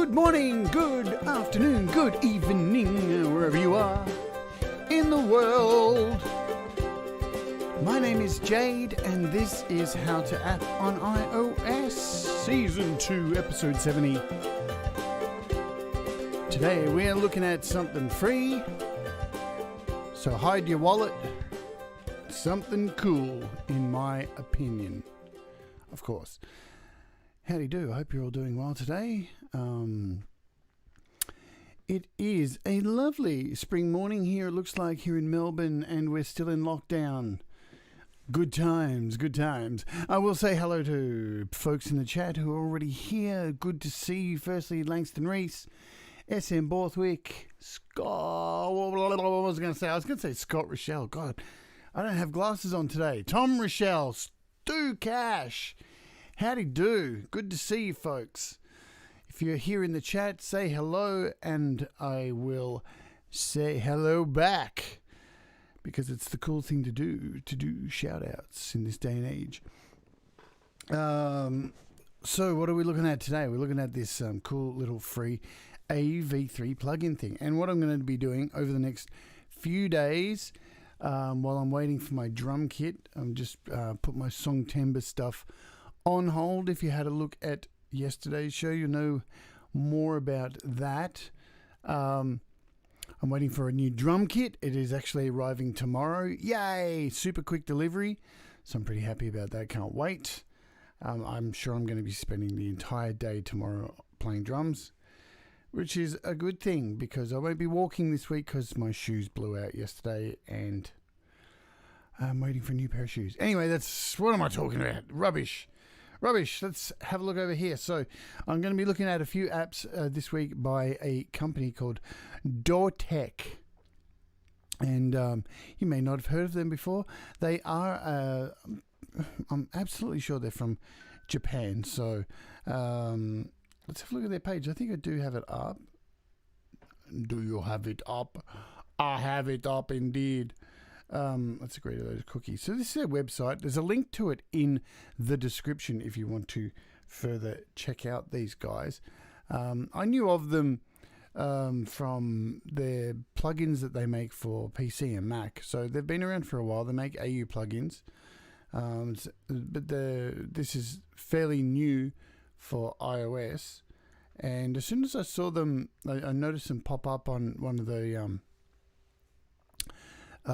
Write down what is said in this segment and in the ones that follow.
Good morning, good afternoon, good evening, wherever you are in the world. My name is Jade, and this is How to App on iOS, Season 2, Episode 70. Today we are looking at something free, so hide your wallet. Something cool, in my opinion, of course. Howdy do, I hope you're all doing well today. It is a lovely spring morning here, it looks like, here in Melbourne, and we're still in lockdown. Good times, good times. I will say hello to folks in the chat who are already here. Good to see you. Firstly, Langston Reese, SM Borthwick, Scott. What was I going to say? I was going to say Scott Rochelle. God, I don't have glasses on today. Tom Rochelle, Stu Cash. Howdy do. Good to see you, folks. If you're here in the chat, say hello, and I will say hello back, because it's the cool thing to do shout-outs in this day and age. So what are we looking at today? We're looking at this cool little free AUV3 plugin thing. And what I'm going to be doing over the next few days, while I'm waiting for my drum kit, I'm just put my Song Timber stuff on hold. If you had a look at yesterday's show, you know more about that. I'm waiting for a new drum kit. It is actually arriving tomorrow. Yay! Super quick delivery. So I'm pretty happy about that. Can't wait. I'm sure I'm going to be spending the entire day tomorrow playing drums, which is a good thing because I won't be walking this week because my shoes blew out yesterday and I'm waiting for a new pair of shoes. Anyway, what am I talking about? Rubbish. Let's have a look over here. So I'm going to be looking at a few apps this week by a company called DOTEC. And you may not have heard of them before. They are, I'm absolutely sure they're from Japan. So let's have a look at their page. I think I do have it up. Do you have it up? I have it up indeed. Let's agree to those cookies. So this is their website. There's a link to it in the description if you want to further check out these guys. I knew of them from their plugins that they make for PC and Mac. So they've been around for a while. They make AU plugins. But this is fairly new for iOS. And as soon as I saw them, I noticed them pop up on one of the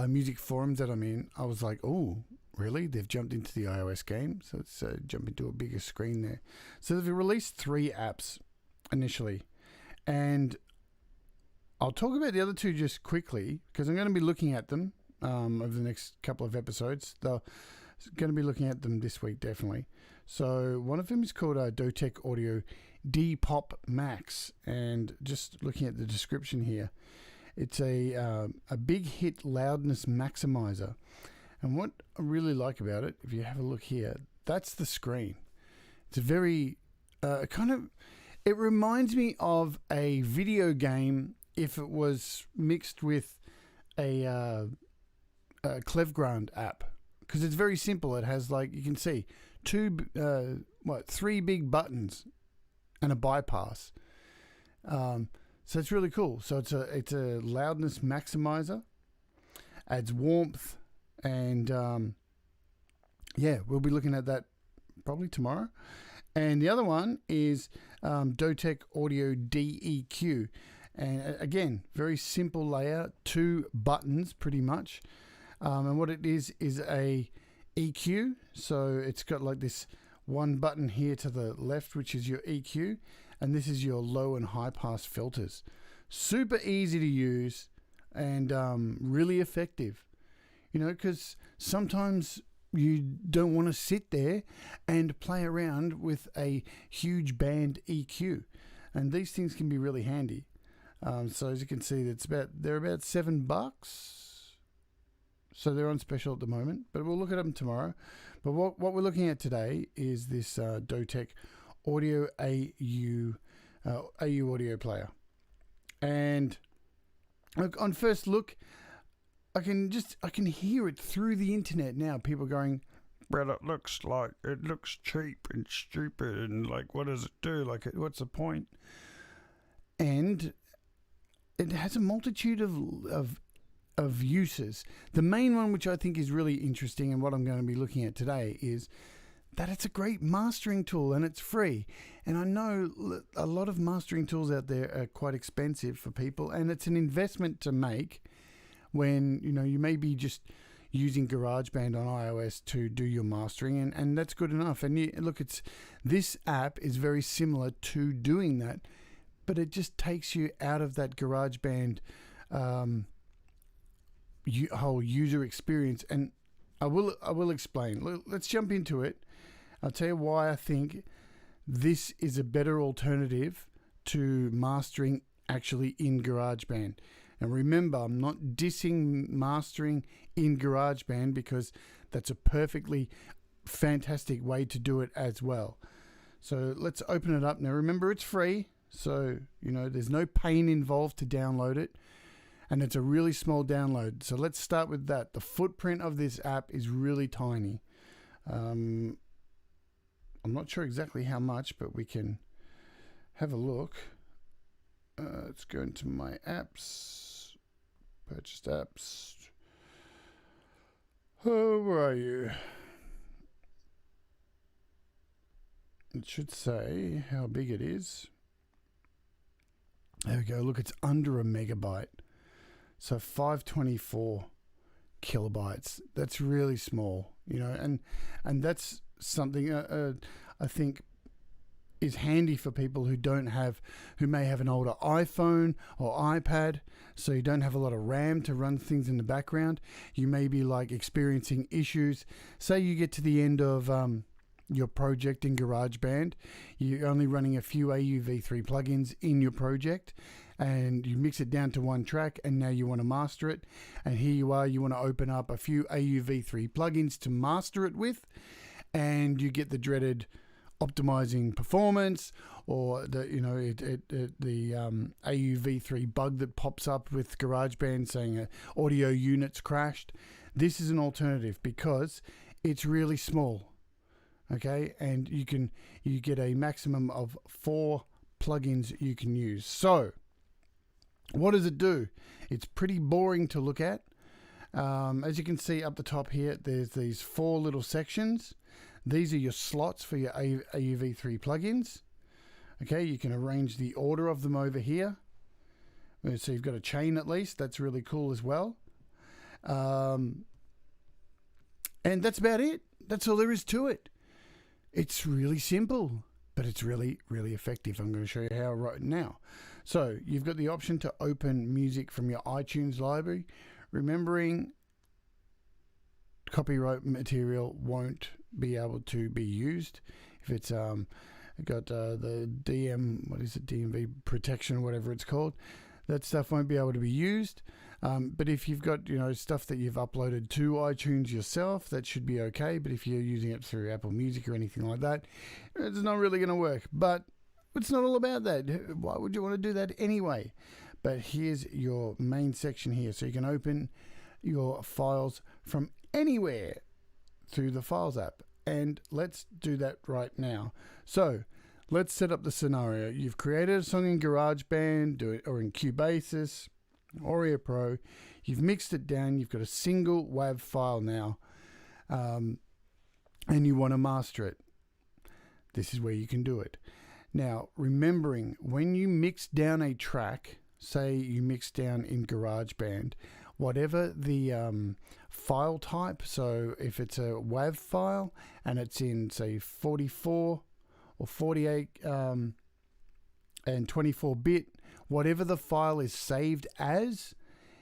music forums that I'm in. I was like, oh, really? They've jumped into the iOS game? So let's jump into a bigger screen there. So they've released 3 apps initially. And I'll talk about the other 2 just quickly because I'm going to be looking at them over the next couple of episodes. They're going to be looking at them this week, definitely. So one of them is called DOTEC Audio PopMax. And just looking at the description here, it's a big hit loudness maximizer. And what I really like about it, if you have a look here, that's the screen. It's a very it reminds me of a video game if it was mixed with a Cleveground app. Because it's very simple. It has, like, you can see 3 big buttons and a bypass. So it's really cool. So it's a loudness maximizer, adds warmth, and we'll be looking at that probably tomorrow. And the other one is DOTEC Audio DEQ, and again, very simple layout, 2 buttons pretty much. And what it is a EQ. So it's got like this one button here to the left, which is your EQ, and this is your low and high pass filters. Super easy to use and really effective. You know, because sometimes you don't want to sit there and play around with a huge band EQ, and these things can be really handy. So as you can see, they're about $7. So they're on special at the moment, but we'll look at them tomorrow. But what we're looking at today is this DOTEC Audio AU AuAudioPlayer. And look, on first look, I can hear it through the internet now. People going, but it looks cheap and stupid, and like, what does it do? Like, what's the point? and it has a multitude of uses. The main one, which I think is really interesting and what I'm going to be looking at today, is that it's a great mastering tool and it's free. And I know a lot of mastering tools out there are quite expensive for people, and it's an investment to make when you may be just using GarageBand on iOS to do your mastering, and that's good enough. And look, this app is very similar to doing that, but it just takes you out of that GarageBand whole user experience. And I will explain. Let's jump into it. I'll tell you why I think this is a better alternative to mastering actually in GarageBand. And remember, I'm not dissing mastering in GarageBand, because that's a perfectly fantastic way to do it as well. So let's open it up. Now remember, it's free, so there's no pain involved to download it, and it's a really small download. So let's start with that. The footprint of this app is really tiny. I'm not sure exactly how much, but we can have a look. Let's go into my apps, purchased apps. Oh, where are you? It should say how big it is. There we go. Look, it's under a megabyte. So 524 kilobytes. That's really small, and that's something I think is handy for people who may have an older iPhone or iPad, so you don't have a lot of RAM to run things in the background. You may be experiencing issues. Say you get to the end of your project in GarageBand, you're only running a few AUV3 plugins in your project, and you mix it down to one track, and now you want to master it, and here you are, you want to open up a few AUV3 plugins to master it with, and you get the dreaded optimizing performance, or the AUV3 bug that pops up with GarageBand saying audio units crashed. This is an alternative because it's really small, okay, and you get a maximum of 4 plugins you can use. So what does it do? It's pretty boring to look at. As you can see up the top here, there's these 4 little sections. These are your slots for your AUV3 plugins. Okay, you can arrange the order of them over here. So you've got a chain at least. That's really cool as well. And that's about it. That's all there is to it. It's really simple, but it's really, really effective. I'm going to show you how right now. So you've got the option to open music from your iTunes library. Remembering copyright material won't be able to be used if it's got the DMV protection or whatever it's called. That stuff won't be able to be used. But if you've got stuff that you've uploaded to iTunes yourself, that should be okay. But if you're using it through Apple Music or anything like that, it's not really going to work. But it's not all about that. Why would you want to do that anyway? But here's your main section here, so you can open your files from anywhere through the Files app. And let's do that right now. So let's set up the scenario. You've created a song in GarageBand or in Cubase, Audio Pro. You've mixed it down. You've got a single WAV file now, and you want to master it. This is where you can do it. Now, remembering when you mix down a track, say you mix down in GarageBand, whatever the file type, so if it's a WAV file and it's in, say, 44 or 48 and 24-bit, whatever the file is saved as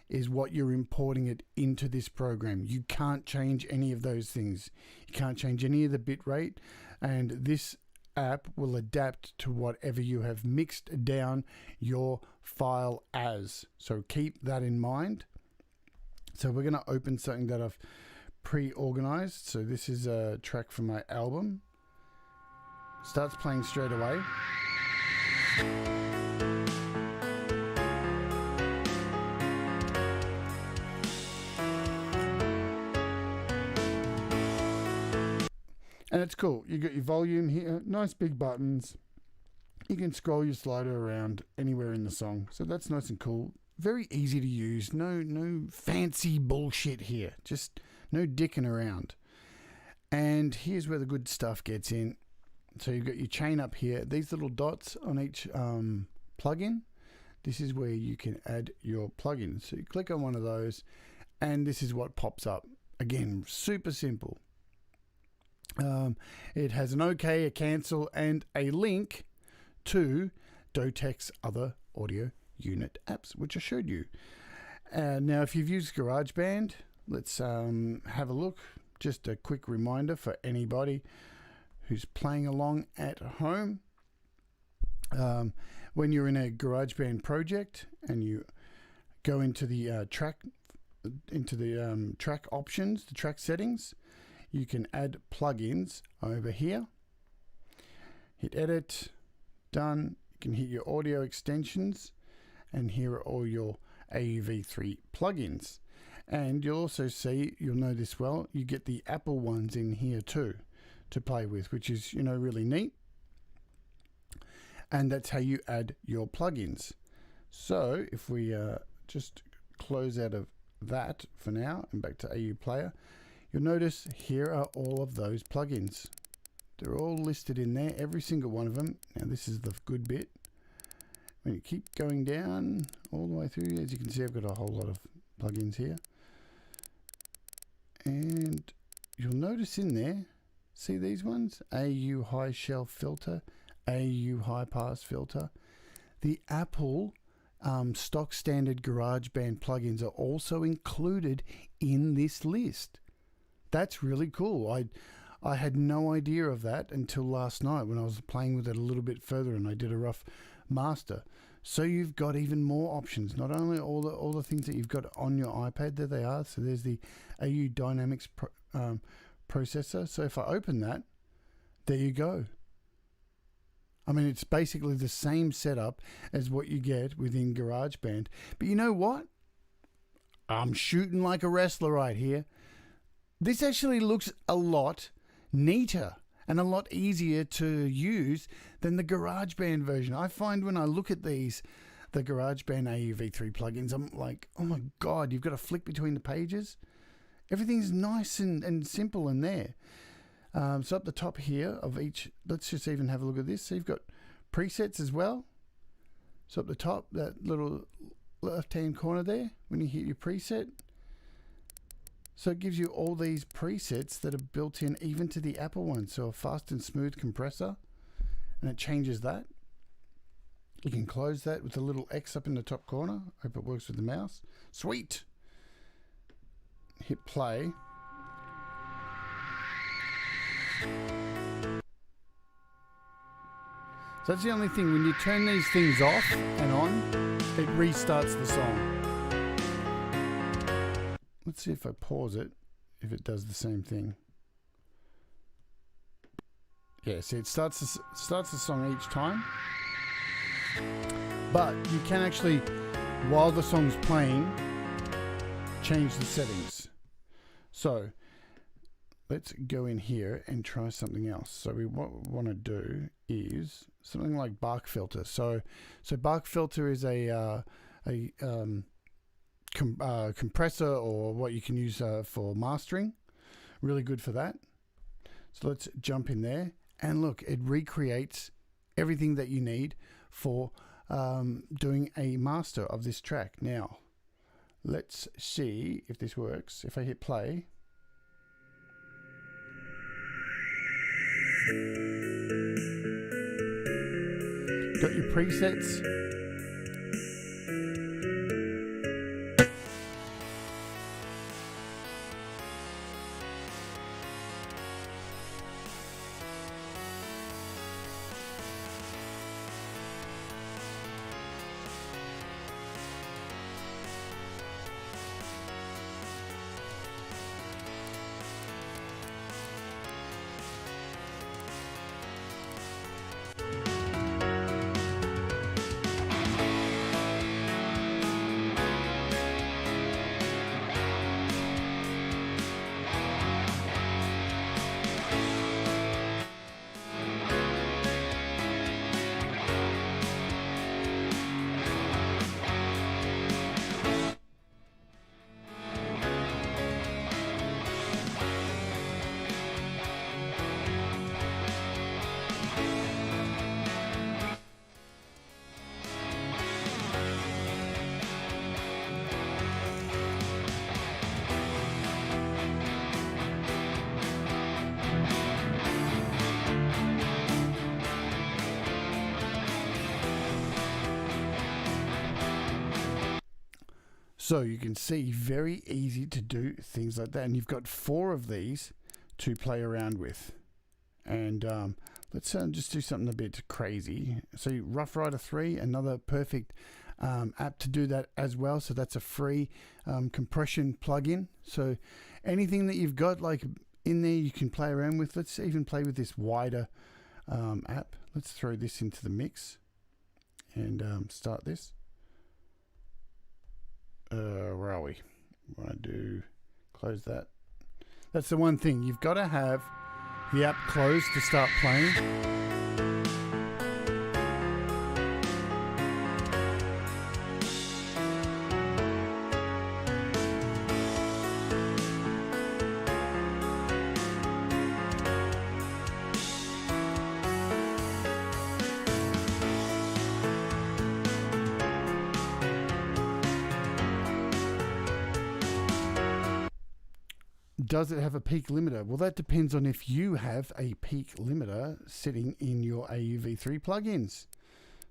is what you're importing it into this program. You can't change any of those things. You can't change any of the bit rate, and this app will adapt to whatever you have mixed down your file as. So keep that in mind. So we're going to open something that I've pre-organized. So this is a track from my album. Starts playing straight away. And it's cool. You got your volume here, nice big buttons. You can scroll your slider around anywhere in the song. So that's nice and cool. Very easy to use. No fancy bullshit here. Just no dicking around. And here's where the good stuff gets in. So you've got your chain up here. These little dots on each plugin. This is where you can add your plugins. So you click on one of those and this is what pops up. Again, super simple. It has an OK, a cancel, and a link to DOTEC's other audio unit apps, which I showed you. Now, if you've used Garageband, let's have a look. Just a quick reminder for anybody who's playing along at home. When you're in a Garageband project and you go into the track options, the track settings, you can add plugins over here. Hit edit, done. You can hit your audio extensions, and here are all your AUV3 plugins. And you'll also see, you'll know this well, you get the Apple ones in here too to play with, which is, you know, really neat. And that's how you add your plugins. So if we just close out of that for now and back to AuAudioPlayer, you'll notice here are all of those plugins. They're all listed in there, every single one of them. Now this is the good bit. When you keep going down all the way through, as you can see, I've got a whole lot of plugins here. And you'll notice in there, see these ones? AU High Shelf Filter, AU High Pass Filter. The Apple stock standard GarageBand plugins are also included in this list. That's really cool. I had no idea of that until last night when I was playing with it a little bit further and I did a rough master. So you've got even more options. Not only all the things that you've got on your iPad, there they are. So there's the AU Dynamics processor. So if I open that, there you go. I mean, it's basically the same setup as what you get within GarageBand. But you know what? I'm shooting like a wrestler right here. This actually looks a lot neater and a lot easier to use than the GarageBand version. I find when I look at the GarageBand AUV3 plugins, I'm like, oh my God, you've got to flick between the pages. Everything's nice and simple in there. So up the top here of each, let's just even have a look at this. So you've got presets as well. So up the top, that little left-hand corner there, when you hit your preset. So it gives you all these presets that are built in even to the Apple one. So a fast and smooth compressor, and it changes that. You can close that with a little X up in the top corner. Hope it works with the mouse. Sweet. Hit play. So that's the only thing. When you turn these things off and on, it restarts the song. Let's see if I pause it, if it does the same thing. Yeah, see, it starts the song each time. But you can actually, while the song's playing, change the settings. So let's go in here and try something else. So what we want to do is something like Bark Filter. So Bark Filter is a compressor, or what you can use for mastering. Really good for that. So let's jump in there and look, it recreates everything that you need for doing a master of this track. Now let's see if this works. If I hit play, got your presets. So you can see, very easy to do things like that. And you've got 4 of these to play around with. And let's just do something a bit crazy. So Rough Rider 3, another perfect app to do that as well. So that's a free compression plugin. So anything that you've got like in there, you can play around with. Let's even play with this wider app. Let's throw this into the mix and start this. Where are we? Want to do close that. That's the one thing, you've got to have the app closed to start playing. Does it have a peak limiter? Well, that depends on if you have a peak limiter sitting in your AUV3 plugins.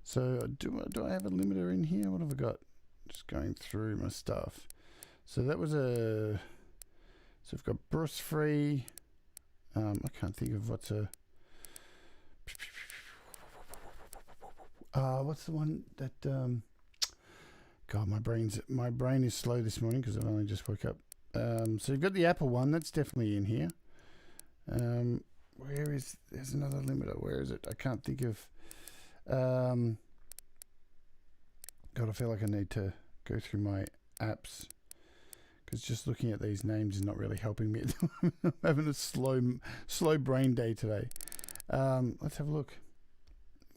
So do I have a limiter in here? What have I got? Just going through my stuff. So that was so we've got burst free. I can't think of what's a... what's the one that... God, my brain is slow this morning because I've only just woke up. So you've got the Apple one, that's definitely in here. There's another limiter, where is it? I can't think of, God, I feel like I need to go through my apps, because just looking at these names is not really helping me. I'm having a slow brain day today. Let's have a look.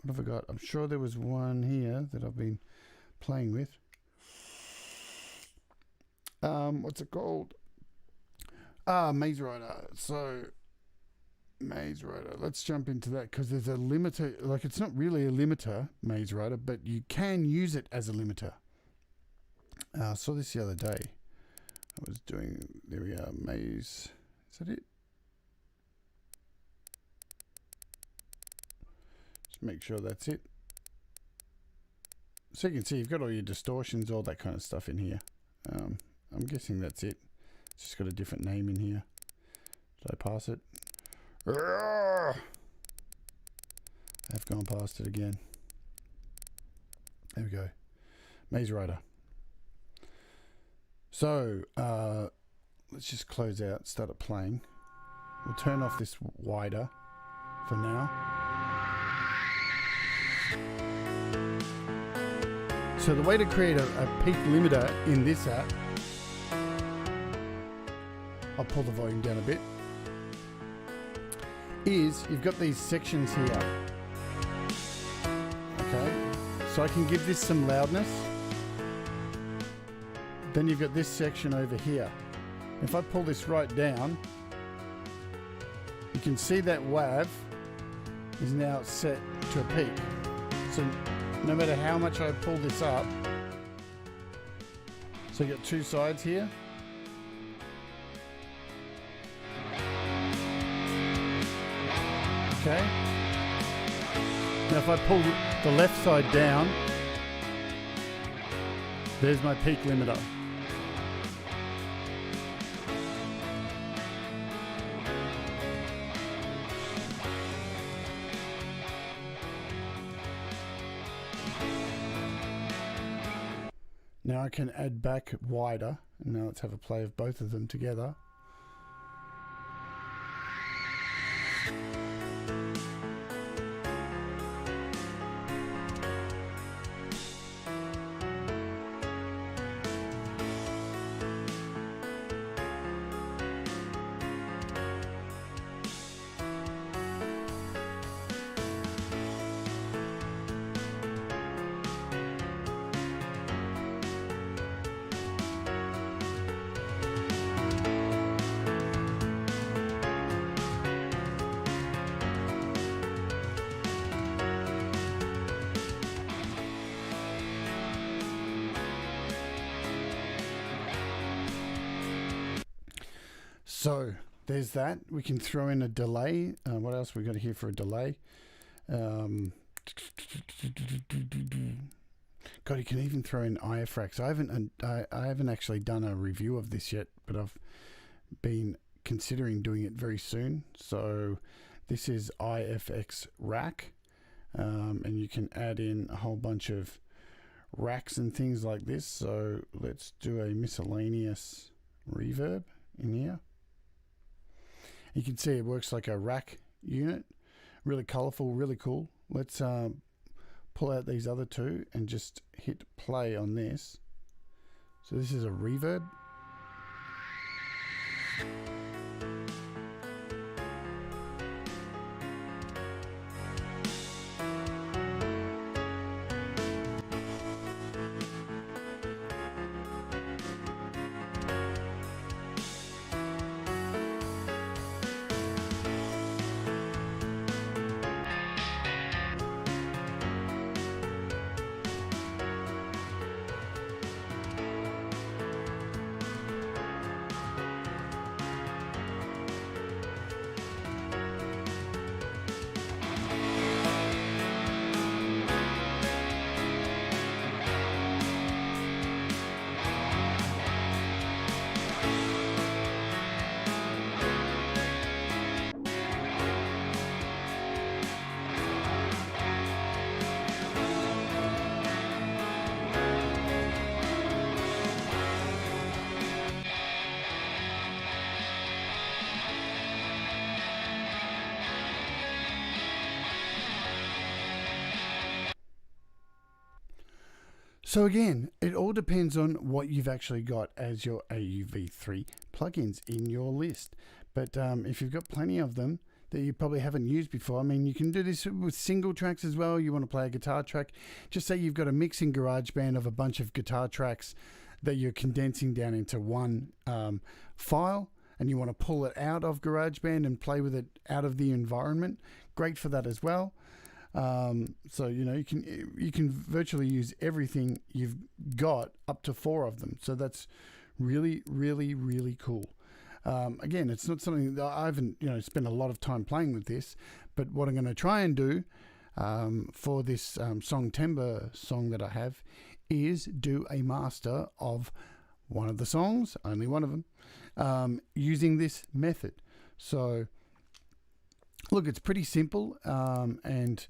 What have I got? I'm sure there was one here that I've been playing with. What's it called? Maze Rider. So Maze Rider, let's jump into that, because there's a limiter. Like, it's not really a limiter, Maze Rider, but you can use it as a limiter. I saw this the other day. I was doing, there we are, Maze, is that it? Just make sure that's it. So you can see you've got all your distortions, all that kind of stuff in here. I'm guessing that's it. It's just got a different name in here. Did I pass it? I've gone past it again. There we go. Maze Rider. So, let's just close out, start it playing. We'll turn off this wider for now. So the way to create a peak limiter in this app, I'll pull the volume down a bit, is you've got these sections here. Okay, so I can give this some loudness. Then you've got this section over here. If I pull this right down, you can see that WAV is now set to a peak. So no matter how much I pull this up, so you got 2 sides here. Okay. Now if I pull the left side down, there's my peak limiter. Now I can add back wider, and now let's have a play of both of them together. So there's that. We can throw in a delay. What else we got here for a delay? God, you can even throw in IFRAX. I haven't actually done a review of this yet, but I've been considering doing it very soon. So this is IFX rack, and you can add in a whole bunch of racks and things like this. So let's do a miscellaneous reverb in here. You can see it works like a rack unit. Really colorful, really cool. Let's pull out these other two and just hit play on this. So this is a reverb. So again, it all depends on what you've actually got as your AUV3 plugins in your list. But if you've got plenty of them that you probably haven't used before, I mean, you can do this with single tracks as well. You want to play a guitar track. Just say you've got a mix in GarageBand of a bunch of guitar tracks that you're condensing down into one file, and you want to pull it out of GarageBand and play with it out of the environment. Great for that as well. So you can virtually use everything you've got, up to 4 of them. So that's really, really, really cool. Again, it's not something that I haven't spent a lot of time playing with this, but what I'm going to try and do for this song Timber song that I have is do a master of one of the songs, only one of them, using this method. So look, it's pretty simple, and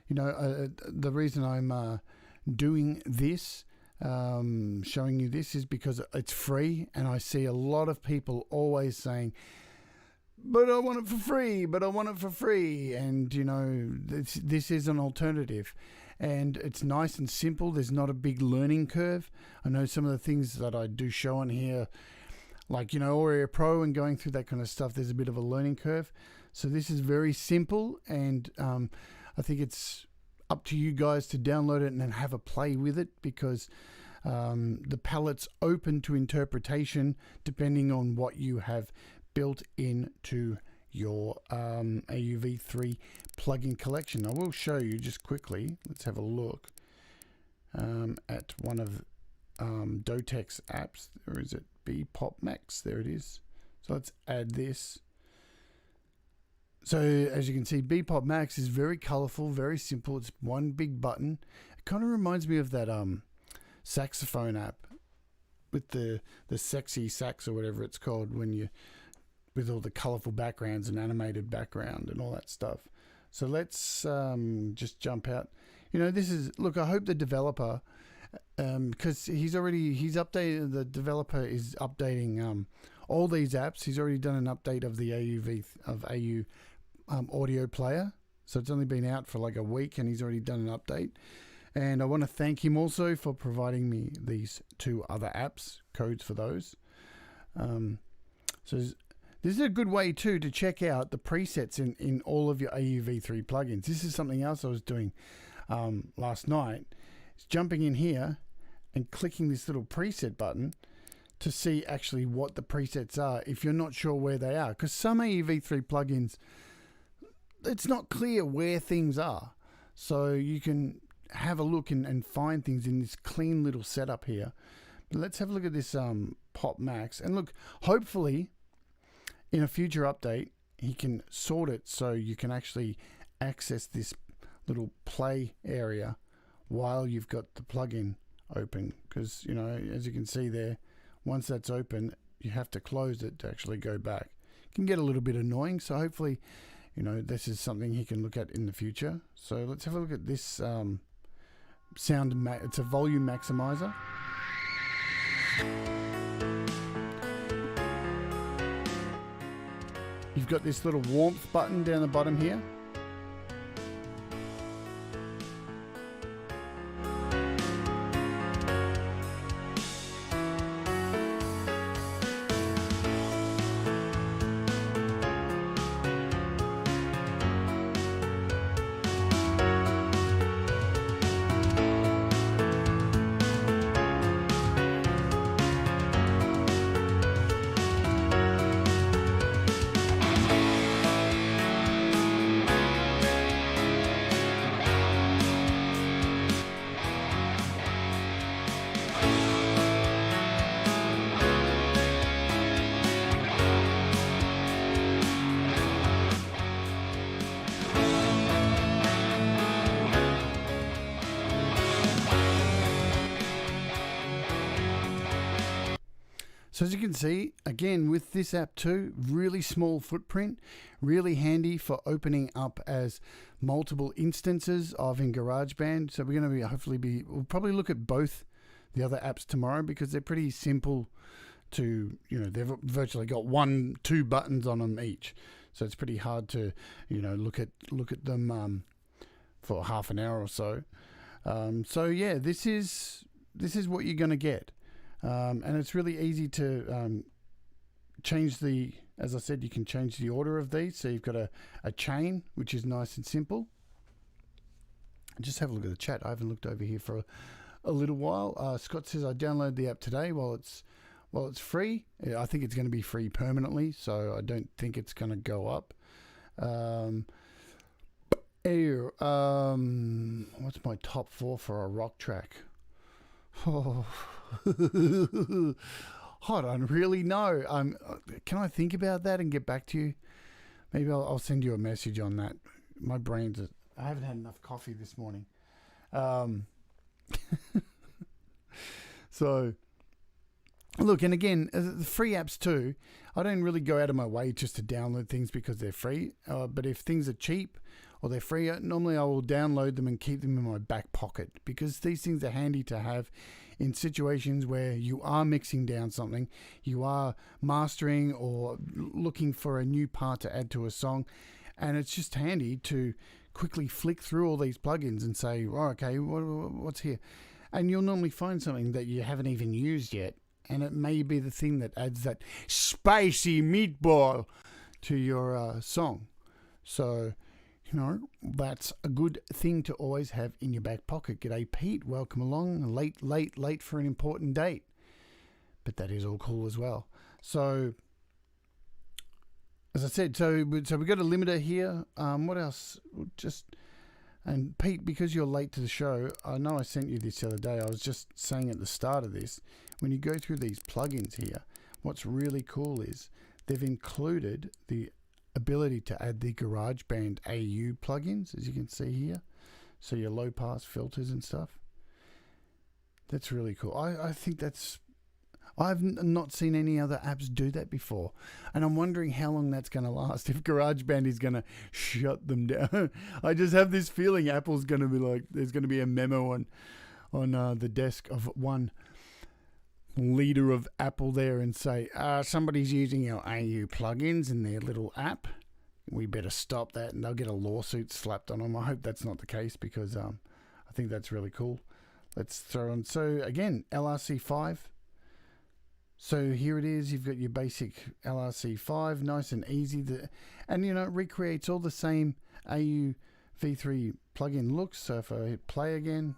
the reason I'm doing this, showing you this, is because it's free, and I see a lot of people always saying, but I want it for free, but I want it for free, and this is an alternative, and it's nice and simple. There's not a big learning curve. I know some of the things that I do show on here, like Audio Pro and going through that kind of stuff, there's a bit of a learning curve. So this is very simple, and I think it's up to you guys to download it and then have a play with it, because the palette's open to interpretation depending on what you have built into your AUV3 plugin collection. I will show you just quickly. Let's have a look at one of DOTEC's apps. Or is it PopMax? There it is. So let's add this. So as you can see, PopMax is very colorful, very simple. It's one big button. It kind of reminds me of that saxophone app with the sexy sax, or whatever it's called, with all the colorful backgrounds and animated background and all that stuff. So let's just jump out. Look, I hope the developer, because the developer is updating all these apps. He's already done an update of the AuAudioPlayer. So it's only been out for like a week, and he's already done an update. And I want to thank him also for providing me these 2 other apps, codes for those. So this is a good way too to check out the presets in all of your AUV3 plugins. This is something else I was doing last night. It's jumping in here and clicking this little preset button to see actually what the presets are if you're not sure where they are. Because some AUV3 plugins, it's not clear where things are. So you can have a look and find things in this clean little setup here. But let's have a look at this PopMax. And look, hopefully in a future update, he can sort it so you can actually access this little play area while you've got the plugin open, because, you know, as you can see there, once that's open, you have to close it to actually go back. It can get a little bit annoying, so hopefully, you know, this is something he can look at in the future. So let's have a look at this it's a volume maximizer. You've got this little warmth button down the bottom here. So as you can see, again, with this app too, really small footprint, really handy for opening up as multiple instances of in Garageband. So we're going to we'll probably look at both the other apps tomorrow, because they're pretty simple to, you know, they've virtually got 1-2 buttons on them each. So it's pretty hard to, you know, look at them for half an hour or so. So yeah, this is what you're going to get. And it's really easy to change as I said, you can change the order of these. So you've got a chain, which is nice and simple. Just have a look at the chat. I haven't looked over here for a little while. Scott says, I downloaded the app today while it's free. I think it's going to be free permanently, so I don't think it's going to go up. What's my top 4 for a rock track? Oh, I don't really know. Can I think about that and get back to you? Maybe I'll send you a message on that. My brain's... I haven't had enough coffee this morning. So, look, and again, the free apps too, I don't really go out of my way just to download things because they're free. But if things are cheap or they're free, normally I will download them and keep them in my back pocket, because these things are handy to have in situations where you are mixing down something, you are mastering or looking for a new part to add to a song, and it's just handy to quickly flick through all these plugins and say, oh, okay, what's here? And you'll normally find something that you haven't even used yet, and it may be the thing that adds that spicy meatball to your song. So, you know, that's a good thing to always have in your back pocket. G'day, Pete. Welcome along. Late for an important date. But that is all cool as well. So, as I said, so we've got a limiter here. What else? And Pete, because you're late to the show, I know I sent you this the other day. I was just saying at the start of this, when you go through these plugins here, what's really cool is they've included the ability to add the Garageband AU plugins, as you can see here. So your low pass filters and stuff. That's really cool. I think I've not seen any other apps do that before. And I'm wondering how long that's going to last, if Garageband is going to shut them down. I just have this feeling Apple's going to be like, there's going to be a memo on the desk of one leader of Apple there and say, somebody's using our AU plugins in their little app. We better stop that, and they'll get a lawsuit slapped on them. I hope that's not the case, because I think that's really cool. Let's throw on. So again, LRC5. So here it is. You've got your basic LRC5, nice and easy. And, you know, it recreates all the same AUV3 plugin looks. So if I hit play again,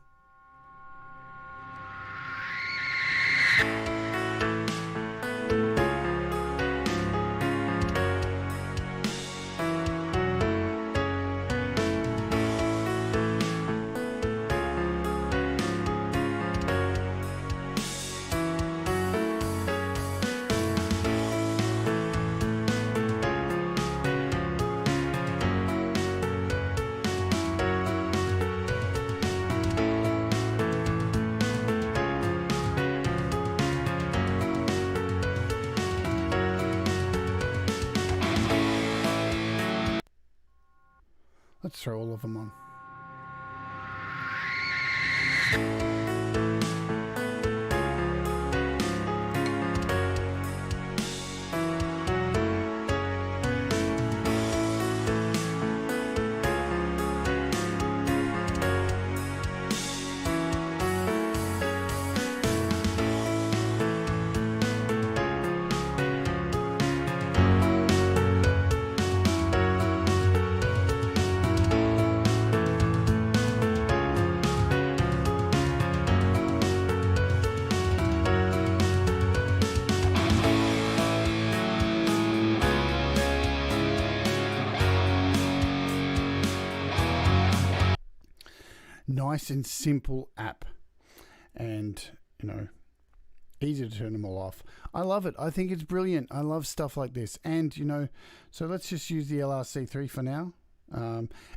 Let's throw all of them on. Nice and simple app, and you know, easy to turn them all off. I love it. I think it's brilliant. I love stuff like this. And you know, so let's just use the LRC3 for now,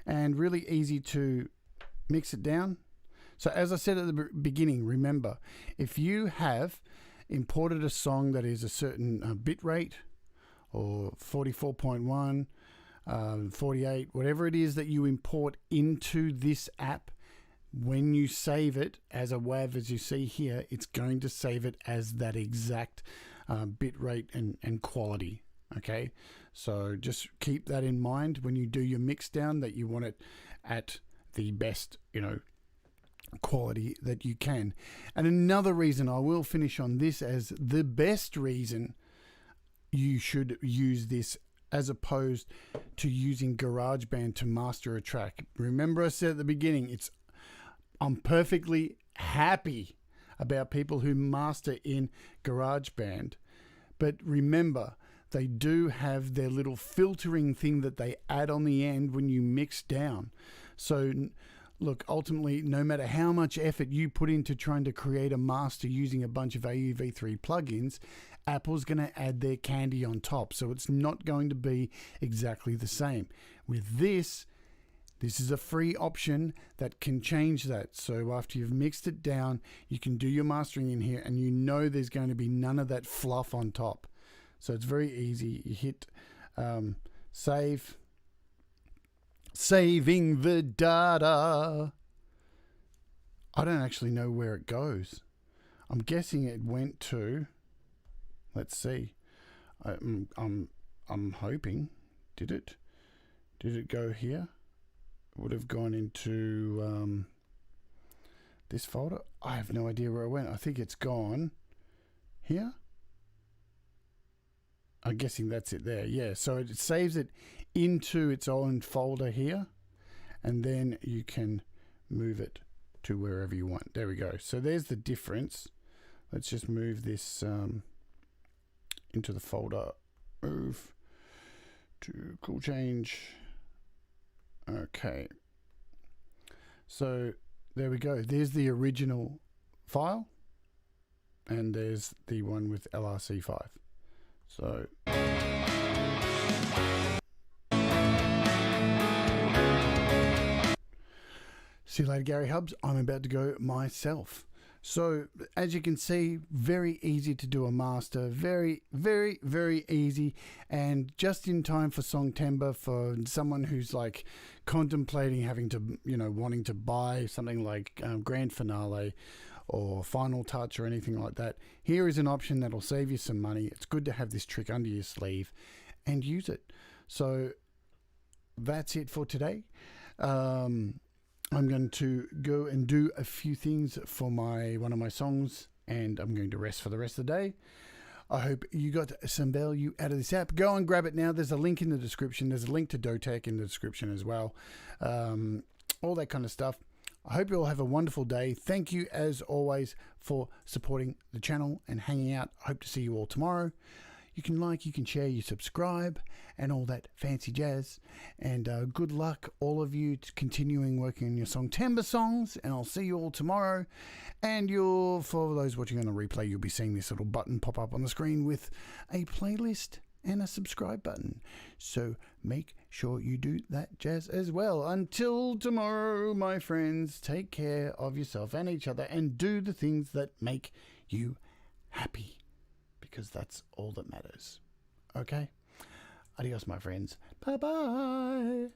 and really easy to mix it down. So as I said at the beginning, remember, if you have imported a song that is a certain bit rate, or 44.1, 48, whatever it is that you import into this app, when you save it as a WAV, as you see here, it's going to save it as that exact bit rate and quality. Okay, so just keep that in mind when you do your mix down, that you want it at the best, you know, quality that you can. And another reason, I will finish on this as the best reason you should use this as opposed to using Garageband to master a track. Remember I said at the beginning, I'm perfectly happy about people who master in Garageband, but remember, they do have their little filtering thing that they add on the end when you mix down. So look, ultimately, no matter how much effort you put into trying to create a master using a bunch of AUV3 plugins, Apple's going to add their candy on top. So it's not going to be exactly the same. With this is a free option that can change that. So after you've mixed it down, you can do your mastering in here, and you know there's going to be none of that fluff on top. So it's very easy. You hit save. Saving the data. I don't actually know where it goes. I'm guessing it went to, let's see. I'm hoping. Did it go here? Would have gone into this folder. I have no idea where it went. I think it's gone here. I'm guessing that's it there. Yeah, so it saves it into its own folder here, and then you can move it to wherever you want. There we go. So there's the difference. Let's just move this into the folder. Move to cool change. Okay, so there we go. There's the original file, and there's the one with LRC5. So see you later, Gary Hubs. I'm about to go myself. So as you can see, very easy to do a master, very, very, very easy, and just in time for Songtember, for someone who's like contemplating having to, you know, wanting to buy something like Grand Finale or Final Touch or anything like that. Here is an option that'll save you some money. It's good to have this trick under your sleeve and use it. So that's it for today. I'm going to go and do a few things for one of my songs, and I'm going to rest for the rest of the day. I hope you got some value out of this app. Go and grab it now. There's a link in the description. There's a link to DOTEC in the description as well. All that kind of stuff. I hope you all have a wonderful day. Thank you, as always, for supporting the channel and hanging out. I hope to see you all tomorrow. You can like, you can share, you subscribe, and all that fancy jazz. And good luck, all of you, to continuing working on your Songtember songs. And I'll see you all tomorrow. And for those watching on the replay, you'll be seeing this little button pop up on the screen with a playlist and a subscribe button. So make sure you do that jazz as well. Until tomorrow, my friends, take care of yourself and each other, and do the things that make you happy, because that's all that matters. Okay? Adios, my friends. Bye-bye.